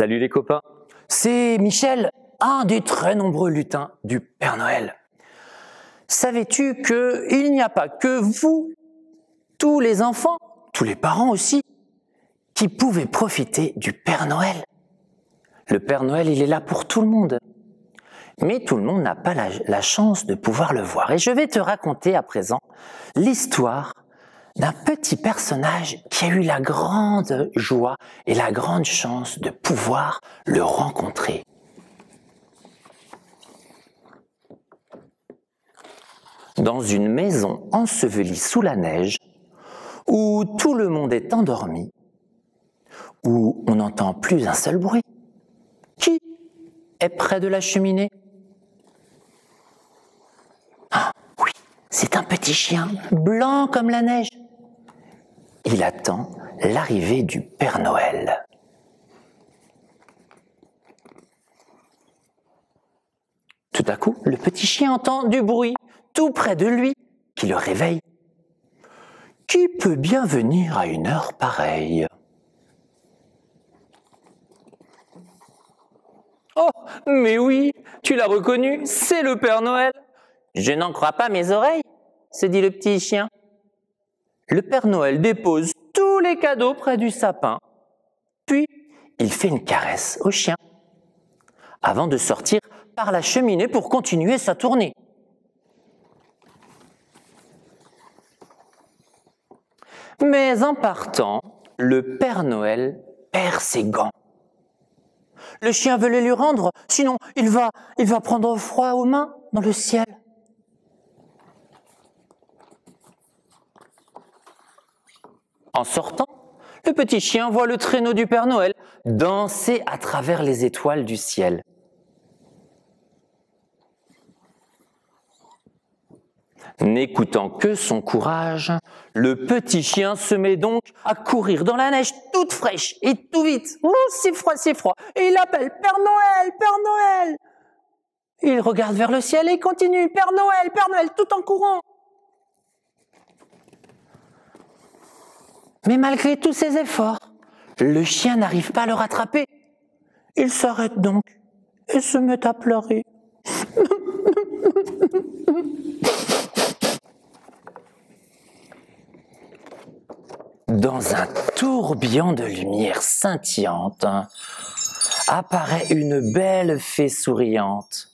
Salut les copains, c'est Michel, un des très nombreux lutins du Père Noël. Savais-tu qu'il n'y a pas que vous, tous les enfants, tous les parents aussi, qui pouvaient profiter du Père Noël? Le Père Noël, il est là pour tout le monde. Mais tout le monde n'a pas la chance de pouvoir le voir. Et je vais te raconter à présent l'histoire d'un petit personnage qui a eu la grande joie et la grande chance de pouvoir le rencontrer. Dans une maison ensevelie sous la neige, où tout le monde est endormi, où on n'entend plus un seul bruit, qui est près de la cheminée? Ah oui, c'est un petit chien blanc comme la neige. Il attend l'arrivée du Père Noël. Tout à coup, le petit chien entend du bruit tout près de lui qui le réveille. Qui peut bien venir à une heure pareille? Oh, mais oui, tu l'as reconnu, c'est le Père Noël. Je n'en crois pas mes oreilles, se dit le petit chien. Le Père Noël dépose tous les cadeaux près du sapin, puis il fait une caresse au chien, avant de sortir par la cheminée pour continuer sa tournée. Mais en partant, le Père Noël perd ses gants. Le chien veut les lui rendre, sinon il va prendre froid aux mains dans le ciel. En sortant, le petit chien voit le traîneau du Père Noël danser à travers les étoiles du ciel. N'écoutant que son courage, le petit chien se met donc à courir dans la neige toute fraîche et tout vite. Oh, c'est froid, et il appelle « Père Noël, Père Noël !» Il regarde vers le ciel et continue « Père Noël !» tout en courant. Mais malgré tous ses efforts, le chien n'arrive pas à le rattraper. Il s'arrête donc et se met à pleurer. Dans un tourbillon de lumière scintillante, apparaît une belle fée souriante.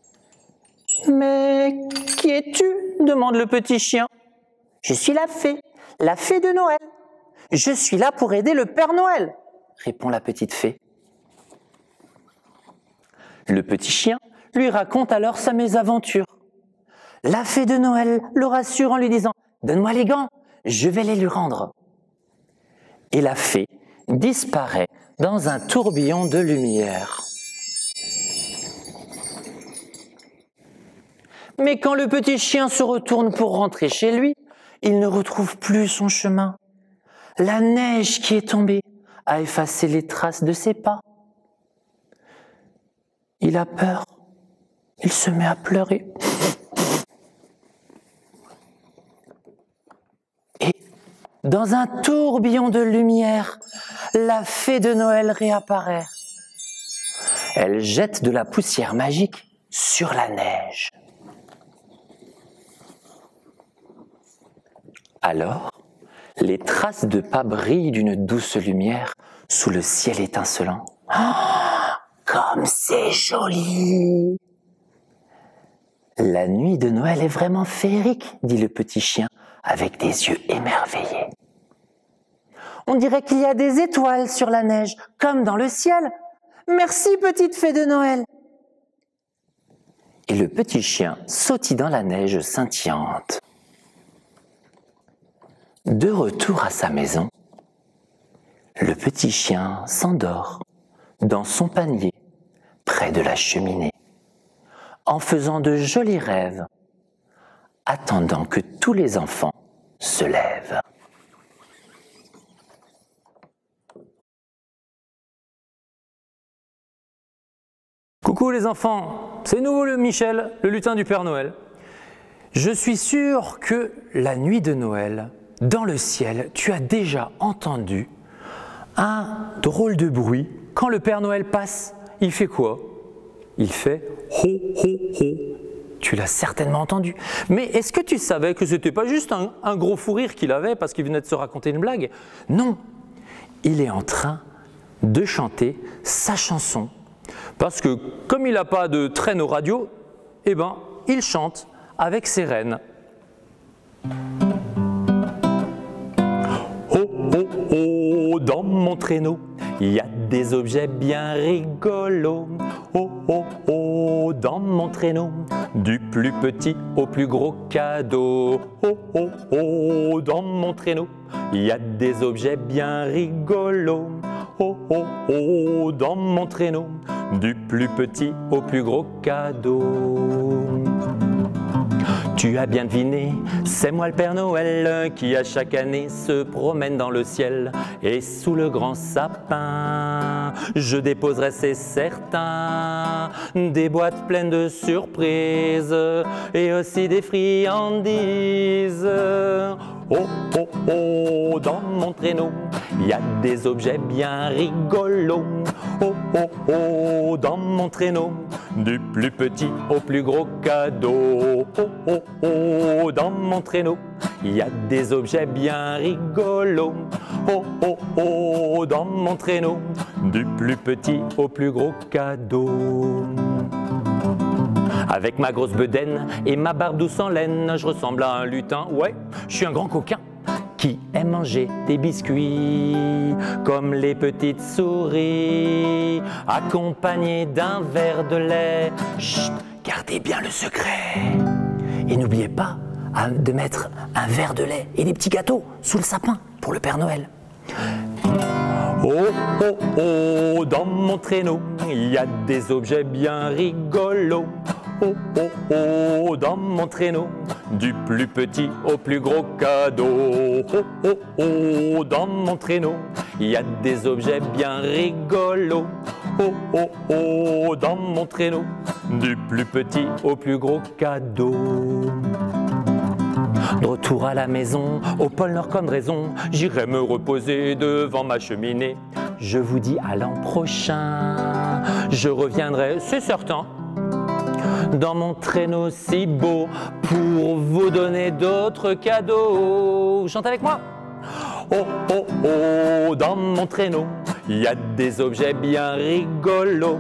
« Mais qui es-tu » demande le petit chien. « Je suis la fée de Noël. Je suis là pour aider le Père Noël » répond la petite fée. Le petit chien lui raconte alors sa mésaventure. La fée de Noël le rassure en lui disant « Donne-moi les gants, je vais les lui rendre ». Et la fée disparaît dans un tourbillon de lumière. Mais quand le petit chien se retourne pour rentrer chez lui, il ne retrouve plus son chemin. La neige qui est tombée a effacé les traces de ses pas. Il a peur. Il se met à pleurer. Et dans un tourbillon de lumière, la fée de Noël réapparaît. Elle jette de la poussière magique sur la neige. Alors, les traces de pas brillent d'une douce lumière sous le ciel étincelant. Oh, comme c'est joli! La nuit de Noël est vraiment féerique, dit le petit chien avec des yeux émerveillés. On dirait qu'il y a des étoiles sur la neige, comme dans le ciel. Merci, petite fée de Noël! Et le petit chien sautille dans la neige scintillante. De retour à sa maison, le petit chien s'endort dans son panier près de la cheminée, en faisant de jolis rêves, attendant que tous les enfants se lèvent. Coucou les enfants, c'est nouveau le Michel, le lutin du Père Noël. Je suis sûr que la nuit de Noël, dans le ciel, tu as déjà entendu un drôle de bruit quand le Père Noël passe, il fait quoi? Il fait ho ho ho. Tu l'as certainement entendu. Mais est-ce que tu savais que ce n'était pas juste un gros fou rire qu'il avait parce qu'il venait de se raconter une blague? Non, il est en train de chanter sa chanson. Parce que comme il n'a pas de traîneau radio, eh ben, il chante avec ses rennes. Oh oh oh, dans mon traîneau, il y a des objets bien rigolos. Oh oh oh, dans mon traîneau, du plus petit au plus gros cadeau. Oh oh oh, dans mon traîneau, il y a des objets bien rigolos. Oh oh oh, dans mon traîneau, du plus petit au plus gros cadeau. Tu as bien deviné, c'est moi le Père Noël qui à chaque année se promène dans le ciel. Et sous le grand sapin, je déposerai, c'est certain, des boîtes pleines de surprises et aussi des friandises. Oh oh oh, dans mon traîneau, il y a des objets bien rigolos. Oh oh oh, dans mon traîneau, du plus petit au plus gros cadeau. Oh oh oh, dans mon traîneau, il y a des objets bien rigolos. Oh oh oh, dans mon traîneau, du plus petit au plus gros cadeau. Avec ma grosse bedaine et ma barbe douce en laine, je ressemble à un lutin. Ouais, je suis un grand coquin qui aime manger des biscuits comme les petites souris, accompagnés d'un verre de lait. Chut, gardez bien le secret. Et n'oubliez pas de mettre un verre de lait et des petits gâteaux sous le sapin pour le Père Noël. Oh oh oh, dans mon traîneau, il y a des objets bien rigolos. Oh oh oh, dans mon traîneau, du plus petit au plus gros cadeau. Oh oh oh, dans mon traîneau, il y a des objets bien rigolos. Oh oh oh, dans mon traîneau, du plus petit au plus gros cadeau. De retour à la maison, au pôle Nord comme raison, j'irai me reposer devant ma cheminée. Je vous dis à l'an prochain, je reviendrai, c'est certain, dans mon traîneau si beau pour vous donner d'autres cadeaux. Chante avec moi. Oh oh oh, dans mon traîneau, il y a des objets bien rigolos.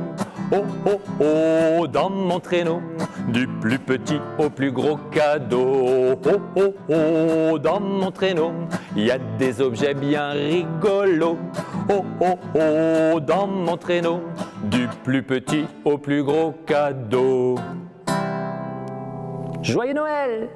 Oh oh oh, dans mon traîneau, du plus petit au plus gros cadeau. Oh oh oh, dans mon traîneau, il y a des objets bien rigolos. Oh oh oh, dans mon traîneau, du plus petit au plus gros cadeau. Joyeux Noël!